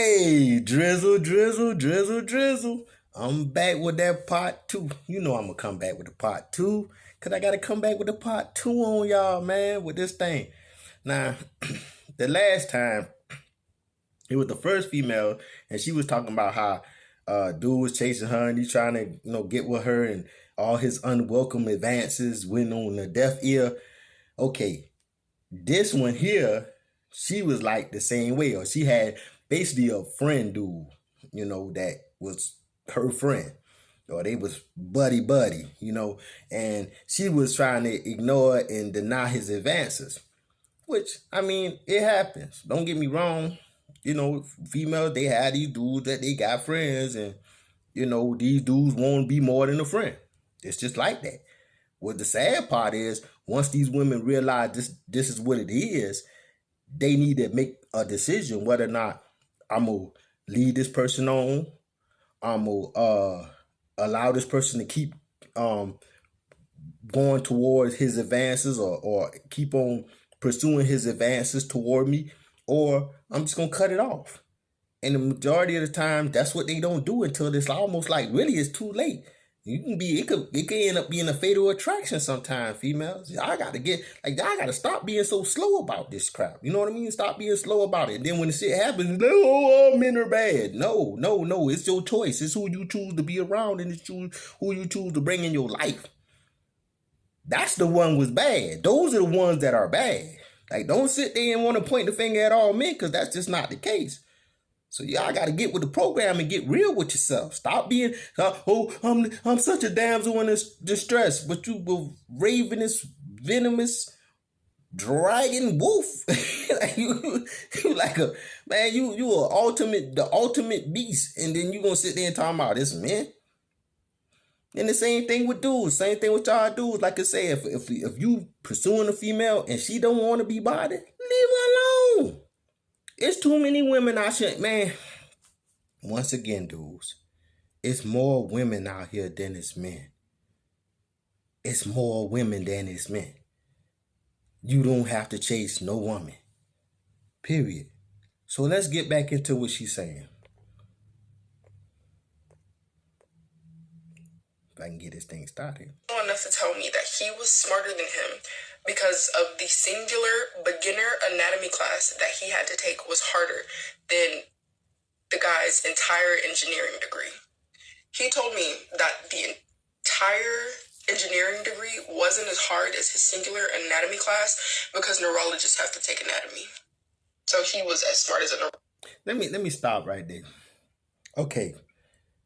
Hey, Drizzle, Drizzle, Drizzle, Drizzle. I'm back with that part two. You know I'm gonna come back with the part two. Cause I gotta come back with the part two on y'all, man, with this thing. Now, the last time, it was the first female, and she was talking about how dude was chasing her and he's trying to, get with her, and all his unwelcome advances went on the deaf ear. Okay, this one here, she was like the same way, or she had basically a friend dude, that was her friend, or they was buddy, and she was trying to ignore and deny his advances, which, I mean, it happens. Don't get me wrong. Females, they have these dudes that they got friends, and, these dudes won't be more than a friend. It's just like that. What the sad part is, once these women realize this is what it is, they need to make a decision whether or not I'm going to lead this person on. I'm going to allow this person to keep going towards his advances, or keep on pursuing his advances toward me, or I'm just going to cut it off. And the majority of the time, that's what they don't do until it's almost like really it's too late. It could end up being a fatal attraction sometimes, females. I gotta stop being so slow about this crap. You know what I mean? Stop being slow about it. And then when the shit happens, men are bad. No. It's your choice. It's who you choose to be around, and it's who you choose to bring in your life. That's the one was bad. Those are the ones that are bad. Like, don't sit there and want to point the finger at all men, because that's just not the case. So y'all got to get with the program and get real with yourself. Stop being, I'm such a damsel in distress, but you were ravenous, venomous, dragon wolf. Like you like a man. You the ultimate beast, and then you gonna sit there and talk about this, man. And the same thing with dudes. Same thing with y'all dudes. Like I say, if you pursuing a female and she don't want to be bothered, leave her alone. It's too many women out here, man. Once again, dudes, it's more women out here than it's men. It's more women than it's men. You don't have to chase no woman. Period. So let's get back into what she's saying. If I can get this thing started. Enough to tell me that he was smarter than him because of the singular beginner anatomy class that he had to take was harder than the guy's entire engineering degree. He told me that the entire engineering degree wasn't as hard as his singular anatomy class because neurologists have to take anatomy. So he was as smart as a neurologist. Let me stop right there. Okay.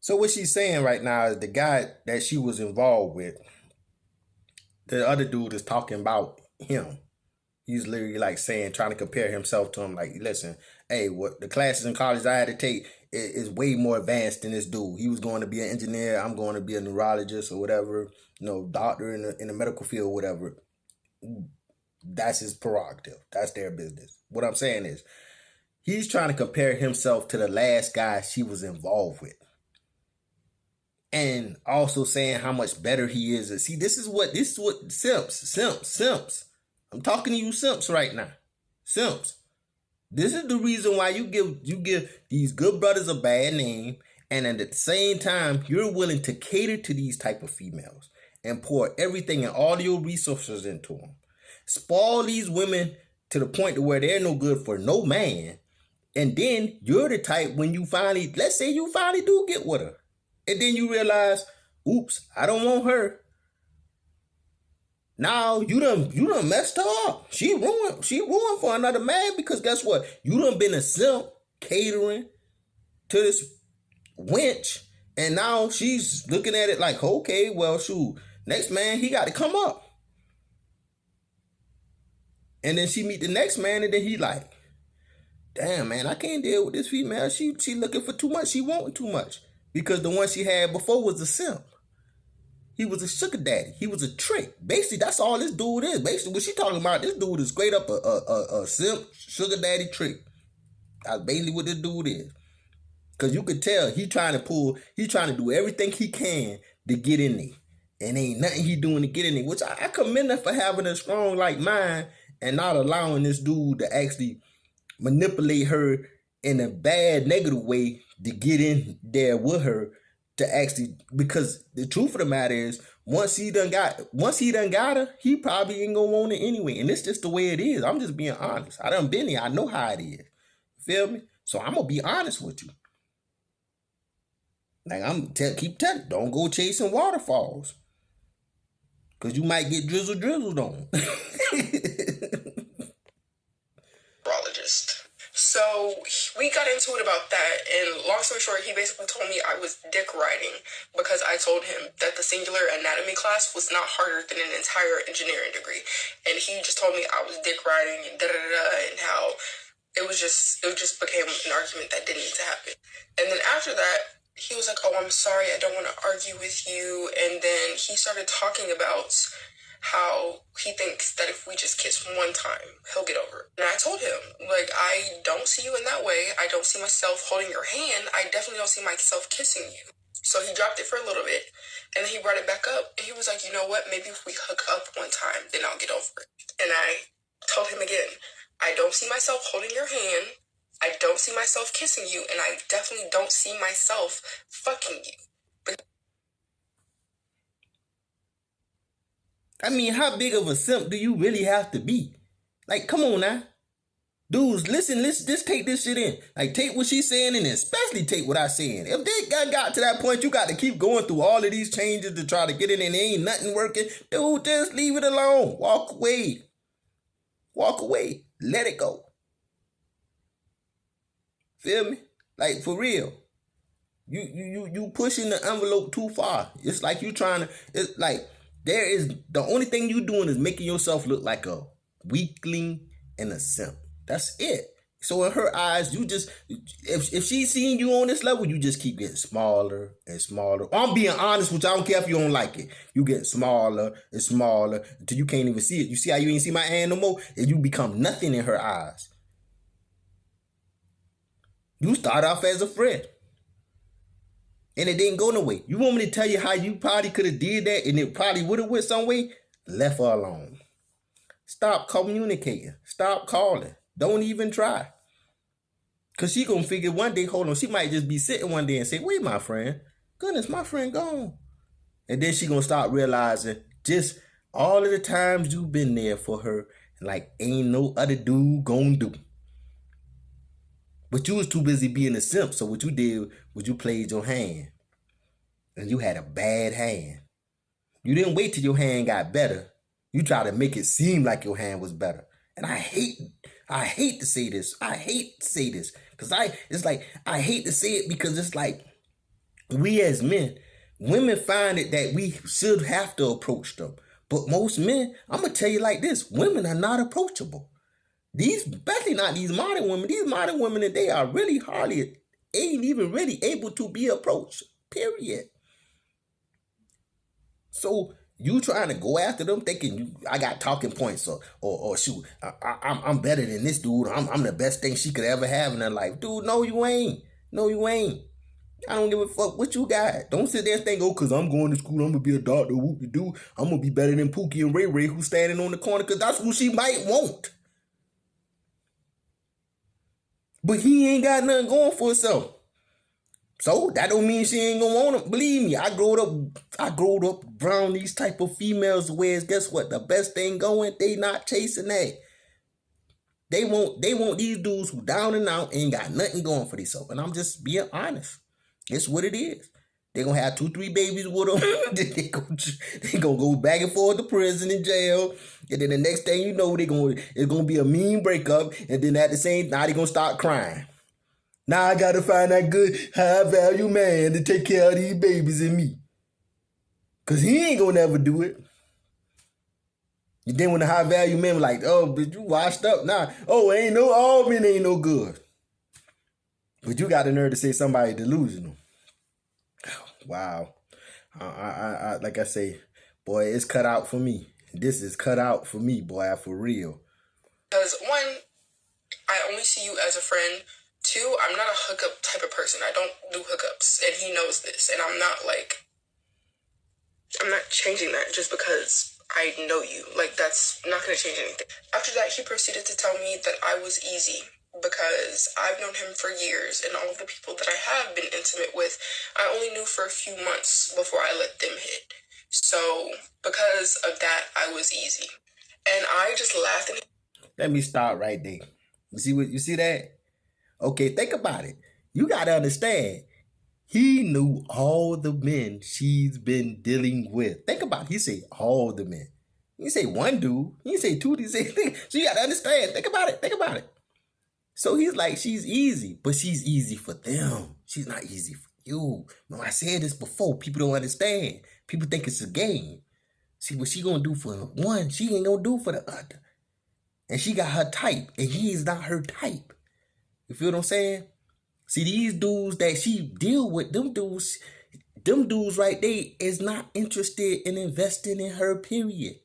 So what she's saying right now is the guy that she was involved with, the other dude is talking about him. He's literally like trying to compare himself to him. Like, listen, hey, what the classes in college I had to take is way more advanced than this dude. He was going to be an engineer. I'm going to be a neurologist or whatever, doctor in the medical field, whatever. That's his prerogative. That's their business. What I'm saying is he's trying to compare himself to the last guy she was involved with. And also saying how much better he is. See, this is what simps. I'm talking to you simps right now. Simps. This is the reason why you give these good brothers a bad name, and at the same time, you're willing to cater to these type of females and pour everything and all your resources into them. Spoil these women to the point to where they're no good for no man. And then you're the type when let's say you finally do get with her. And then you realize, oops, I don't want her. Now you done messed her up. She ruined for another man, because guess what? You done been a simp catering to this wench, and now she's looking at it like, okay, well, shoot, next man, he got to come up. And then she meet the next man, and then he like, damn, man, I can't deal with this female. She looking for too much. She wanting too much. Because the one she had before was a simp. He was a sugar daddy. He was a trick. Basically, that's all this dude is. Basically, what she talking about, this dude is straight up a simp, sugar daddy trick. That's basically what this dude is. Because you could tell he trying to do everything he can to get in there. And ain't nothing he doing to get in there. Which I commend her for having a strong like mind and not allowing this dude to actually manipulate her in a bad negative way to get in there with her to actually, because the truth of the matter is once he done got her, he probably ain't gonna want it anyway. And it's just the way it is. I'm just being honest. I done been there. I know how it is. Feel me? So I'm gonna be honest with you. Like keep telling, don't go chasing waterfalls. Cause you might get drizzled on. So we got into it about that, and long story short, he basically told me I was dick riding because I told him that the singular anatomy class was not harder than an entire engineering degree, and he just told me I was dick riding and and how it just became an argument that didn't need to happen. And then after that, he was like, "Oh, I'm sorry, I don't want to argue with you," and then he started talking about how he thinks that if we just kiss one time, he'll get over it. And I told him, like, I don't see you in that way. I don't see myself holding your hand. I definitely don't see myself kissing you. So he dropped it for a little bit, and then he brought it back up, and he was like, you know what? Maybe if we hook up one time, then I'll get over it. And I told him again, I don't see myself holding your hand. I don't see myself kissing you, and I definitely don't see myself fucking you. I mean, how big of a simp do you really have to be? Like, come on now. Dudes, listen, just take this shit in. Like, take what she's saying and especially take what I'm saying. If they got to that point, you got to keep going through all of these changes to try to get it and there ain't nothing working. Dude, just leave it alone. Walk away. Walk away. Let it go. Feel me? Like, for real. You pushing the envelope too far. It's like you trying to, it's like, the only thing you doing is making yourself look like a weakling and a simp. That's it. So in her eyes, you just, if she's seeing you on this level, you just keep getting smaller and smaller. I'm being honest with you. I don't care if you don't like it. You get smaller and smaller until you can't even see it. You see how you ain't see my hand no more? And you become nothing in her eyes. You start off as a friend. And it didn't go no way. You want me to tell you how you probably could have did that and it probably would have went some way? Left her alone. Stop communicating. Stop calling. Don't even try. Because she going to figure one day, hold on, she might just be sitting one day and say, wait, my friend. Goodness, my friend gone. And then she going to start realizing just all of the times you've been there for her, like ain't no other dude going to do. But you was too busy being a simp, so what you did was you played your hand. And you had a bad hand. You didn't wait till your hand got better. You tried to make it seem like your hand was better. And I hate to say this. I hate to say this. Because it's like, I hate to say it because it's like, we as men, women find it that we should have to approach them. But most men, I'm going to tell you like this, women are not approachable. Especially not these modern women. These modern women today are really hardly, ain't even really able to be approached. Period. So you trying to go after them thinking I got talking points or shoot, I'm better than this dude. I'm the best thing she could ever have in her life. Dude, no you ain't. No you ain't. I don't give a fuck what you got. Don't sit there and think, oh, because I'm going to school, I'm going to be a doctor, whoop-de-doo. I'm going to be better than Pookie and Ray Ray who's standing on the corner because that's who she might want. But he ain't got nothing going for himself. So that don't mean she ain't gonna want him. Believe me, I growed up around these type of females where guess what? The best thing going, they not chasing that. They want these dudes who down and out ain't got nothing going for themselves. And I'm just being honest. It's what it is. They gonna have 2-3 babies with them. they gonna go back and forth to prison and jail. And then the next thing you know, it's gonna be a mean breakup. And then at the same time, they gonna start crying. Now I gotta find that good high value man to take care of these babies and me. Cause he ain't gonna never do it. And then when the high value man was like, oh, but you washed up now. Nah. Oh, all men ain't no good. But you got the nerve to say somebody delusional. Wow. I like I say, boy, it's cut out for me. This is cut out for me, boy, for real. Because one, I only see you as a friend. Two, I'm not a hookup type of person. I don't do hookups, and he knows this. And I'm not changing that just because I know you. Like, that's not going to change anything. After that, he proceeded to tell me that I was easy because I've known him for years, and all of the people that I have been intimate with, I only knew for a few months before I let them hit. So because of that, I was easy. And I just laughed and let me start right there. You see that? Okay, think about it. You gotta understand. He knew all the men she's been dealing with. Think about it. He said all the men. He say one dude. He say two. He say so you gotta understand. Think about it. Think about it. So he's like, she's easy, but she's easy for them. She's not easy for you. No, I said this before. People don't understand. People think it's a game. See what she gonna do for one, she ain't gonna do for the other. And she got her type, and he's not her type. You feel what I'm saying? See, these dudes that she deal with, them dudes right there is not interested in investing in her, period.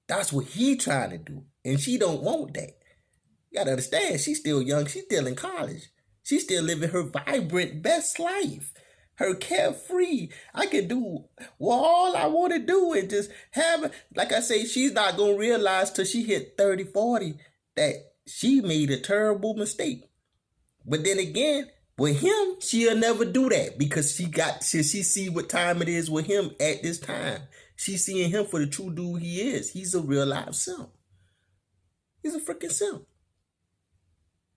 That's what he trying to do. And she don't want that. You gotta understand, she's still young. She's still in college. She's still living her vibrant, best life. Her carefree. I can do all I want to do and just have, like I say, she's not going to realize till she hit 30, 40 that she made a terrible mistake. But then again, with him, she'll never do that because she see what time it is with him at this time. She's seeing him for the true dude he is. He's a real life simp. He's a freaking simp.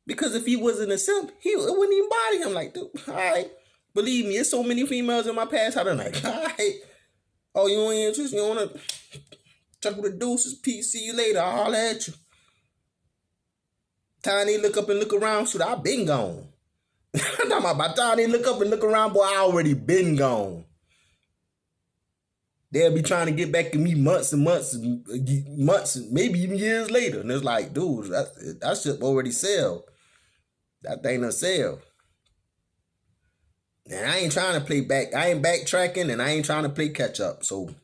Because if he wasn't a simp, it wouldn't even bother him. Like, dude, all right. Believe me, there's so many females in my past. I don't like, all right. Oh, you ain't interested? You want to chuck with the deuces? Peace. See you later. I'll holler at you. Time they look up and look around, shoot, I been gone. I'm talking about time they look up and look around, boy, I already been gone. They'll be trying to get back to me months and months, maybe even years later. And it's like, dude, that shit already sell. That thing done sell. And I ain't trying to play back. I ain't backtracking and I ain't trying to play catch up. So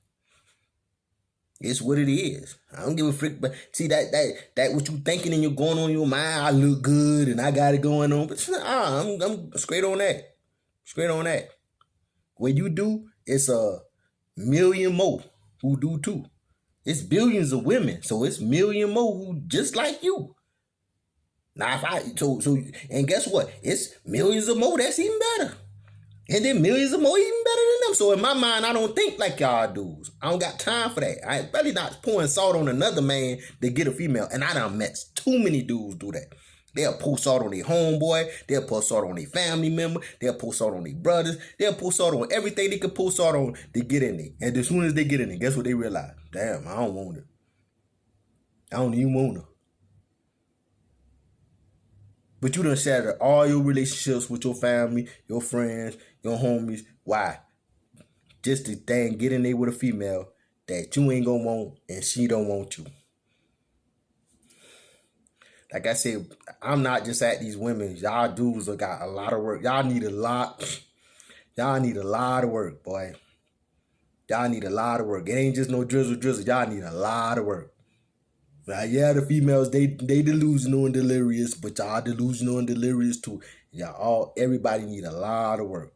it's what it is. I don't give a frick. But see that what you thinking and you're going on in your mind. I look good and I got it going on. But I'm straight on that. Straight on that. When you do, it's a million more who do too. It's billions of women, so it's million more who just like you. Now if I so and guess what? It's millions of more that's even better. And then millions of more even better than them. So in my mind, I don't think like y'all dudes. I don't got time for that. I ain't really not pouring salt on another man to get a female. And I done met too many dudes do that. They'll pour salt on their homeboy. They'll pour salt on their family member. They'll pour salt on their brothers. They'll pour salt on everything they can pour salt on to get in there. And as soon as they get in there, guess what they realize? Damn, I don't want it. I don't even want her. But you done shattered all your relationships with your family, your friends, your homies. Why? Just to dang get in there with a female that you ain't gonna want and she don't want you. Like I said, I'm not just at these women. Y'all dudes have got a lot of work. Y'all need a lot. Y'all need a lot of work, boy. Y'all need a lot of work. It ain't just no drizzle. Y'all need a lot of work. Now, yeah, the females, they delusional and delirious, but y'all delusional and delirious too. Everybody need a lot of work.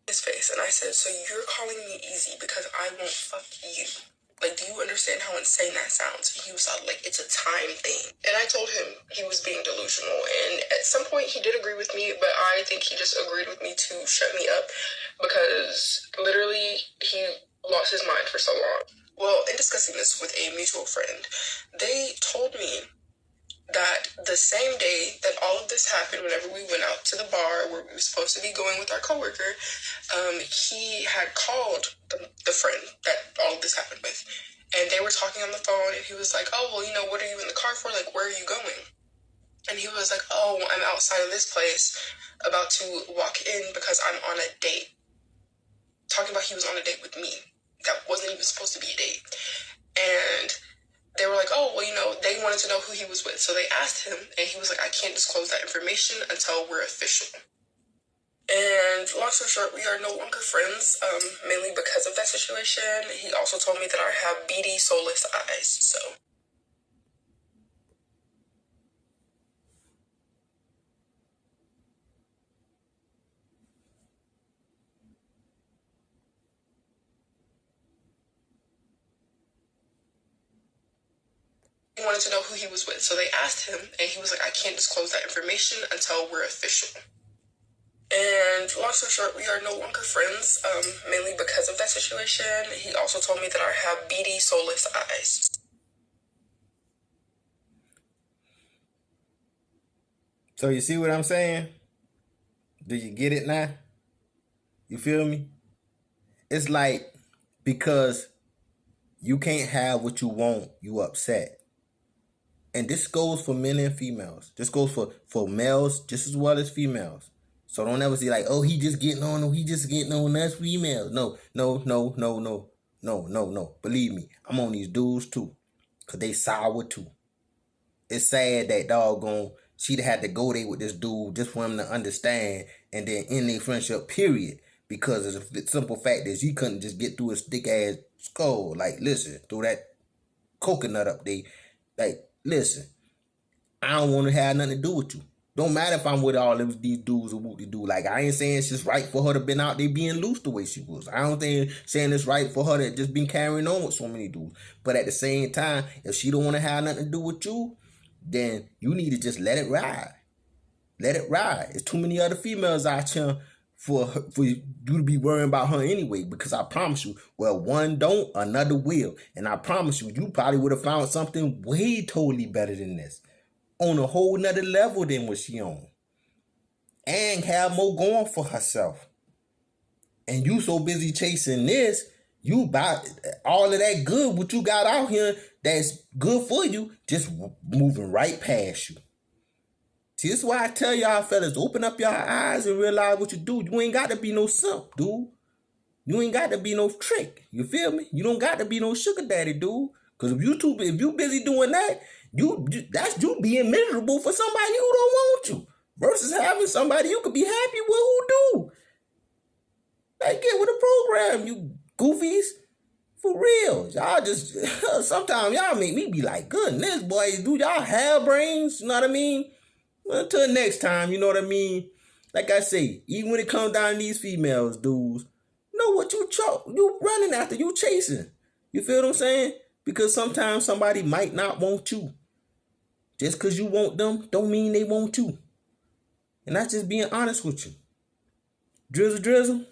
his face, and I said, so you're calling me easy because I won't fuck you? Like, do you understand how insane that sounds? He was like, it's a time thing. And I told him he was being delusional. And at some point, he did agree with me, but I think he just agreed with me to shut me up because literally he lost his mind for so long. Well, in discussing this with a mutual friend, they told me that the same day that all of this happened, whenever we went out to the bar where we were supposed to be going with our coworker, he had called the friend that all of this happened with. And they were talking on the phone, and he was like, oh, well, what are you in the car for? Like, where are you going? And he was like, oh, I'm outside of this place about to walk in because I'm on a date. Talking about he was on a date with me. That wasn't even supposed to be a date. And they were like, oh, well, they wanted to know who he was with. So they asked him, and he was like, I can't disclose that information until we're official. And long story short, we are no longer friends, mainly because of that situation. He also told me that I have beady, soulless eyes, so. wanted to know who he was with. So they asked him, and he was like, I can't disclose that information until we're official. And long story short, we are no longer friends, mainly because of that situation. He also told me that I have beady, soulless eyes. So you see what I'm saying? Do you get it now? You feel me? It's like, because you can't have what you want, you upset. And this goes for men and females. This goes for males just as well as females. So don't ever say like, oh, he just getting on us females. No. Believe me, I'm on these dudes too. Cause they sour too. It's sad that doggone she'd had to go there with this dude just for him to understand and then end their friendship, period. Because of the simple fact is he couldn't just get through his thick ass skull. Like, listen, through that coconut up there. Like, listen, I don't want to have nothing to do with you. Don't matter if I'm with all of these dudes or what they do. Like, I ain't saying it's just right for her to been out there being loose the way she was. I don't think saying it's right for her to just been carrying on with so many dudes. But at the same time, if she don't want to have nothing to do with you, then you need to just let it ride. Let it ride. There's too many other females out here for you to be worrying about her anyway. Because I promise you, well, one don't, another will. And I promise you, you probably would have found something way totally better than this. On a whole nother level than what she on. And have more going for herself. And you so busy chasing this, you buy all of that good, what you got out here that's good for you, just moving right past you. See, this is why I tell y'all fellas, open up your eyes and realize what you do. You ain't got to be no simp, dude. You ain't got to be no trick. You feel me? You don't got to be no sugar daddy, dude. Because if you busy doing that, that's you being miserable for somebody who don't want you. Versus having somebody you could be happy with who do. Like, get with the program, you goofies. For real. Y'all just, sometimes y'all make me be like, goodness, boys, do y'all have brains? You know what I mean? Well, until next time, you know what I mean? Like I say, even when it comes down to these females, dudes, know what you running after, you chasing. You feel what I'm saying? Because sometimes somebody might not want you. Just because you want them don't mean they want you. And that's just being honest with you. Drizzle.